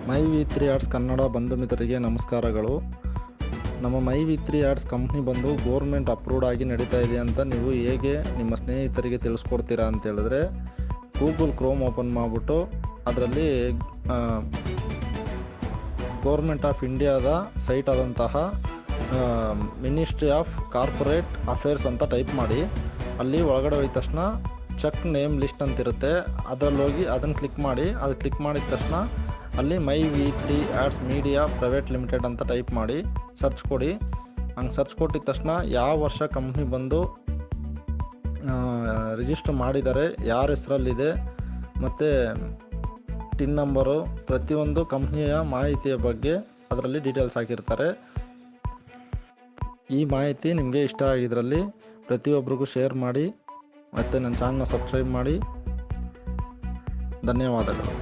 ಮೈ V 3 arts Kannada ಬಂಧು ಮಿತ್ರರಿಗೆ ನಮಸ್ಕಾರಗಳು. ನಮ್ಮ ಮೈ ವಿ 3 ಆರ್ಟ್ಸ್ ಕಂಪ್ನಿ ಬಂದು ಗೋರ್ಮೆಂಟ್ ಅಪ್ರೂವ್ಡ್ ಆಗಿ ನಡೀತಾ ಇದೆ ಅಂತ ನೀವು ಹೇಗೆ ನಿಮ್ಮ ಸ್ನೇಹಿತರಿಗೆ ತಿಳಿಸ್ಕೊಡ್ತೀರಾ ಅಂತ ಹೇಳಿದ್ರೆ, ಗೂಗಲ್ ಕ್ರೋಮ್ ಓಪನ್ ಮಾಡಿಬಿಟ್ಟು ಅದರಲ್ಲಿ ಗೌರ್ಮೆಂಟ್ ಆಫ್ ಇಂಡಿಯಾದ ಸೈಟ್ ಆದಂತಹ ಮಿನಿಸ್ಟ್ರಿ ಆಫ್ ಕಾರ್ಪೊರೇಟ್ ಅಫೇರ್ಸ್ ಅಂತ ಟೈಪ್ ಮಾಡಿ, ಅಲ್ಲಿ ಒಳಗಡೆ ಹೋಗಿದ ತಕ್ಷಣ ಚೆಕ್ ನೇಮ್ ಲಿಸ್ಟ್ ಅಂತಿರುತ್ತೆ, ಅದರಲ್ಲಿ ಹೋಗಿ ಅದನ್ನು ಕ್ಲಿಕ್ ಮಾಡಿ. ಅದು ಕ್ಲಿಕ್ ಮಾಡಿದ ತಕ್ಷಣ ಅಲ್ಲಿ my V 3 arts media private limited ಅಂತ ಟೈಪ್ ಮಾಡಿ ಸರ್ಚ್ ಕೊಡಿ. ಹಂಗೆ ಸರ್ಚ್ ಕೊಟ್ಟಿದ ತಕ್ಷಣ ಯಾವ ವರ್ಷ ಕಂಪ್ನಿ ಬಂದು ರಿಜಿಸ್ಟರ್ ಮಾಡಿದ್ದಾರೆ, ಯಾರ ಹೆಸರಲ್ಲಿದೆ, ಮತ್ತು ಟಿನ್ ನಂಬರು, ಪ್ರತಿಯೊಂದು ಕಂಪ್ನಿಯ ಮಾಹಿತಿಯ ಬಗ್ಗೆ ಅದರಲ್ಲಿ ಡೀಟೇಲ್ಸ್ ಹಾಕಿರ್ತಾರೆ. ಈ ಮಾಹಿತಿ ನಿಮಗೆ ಇಷ್ಟ ಆಗಿದ್ರಲ್ಲಿ ಪ್ರತಿಯೊಬ್ಬರಿಗೂ ಶೇರ್ ಮಾಡಿ ಮತ್ತು ನನ್ನ ಚಾನಲ್ನ ಸಬ್ಸ್ಕ್ರೈಬ್ ಮಾಡಿ. ಧನ್ಯವಾದಗಳು.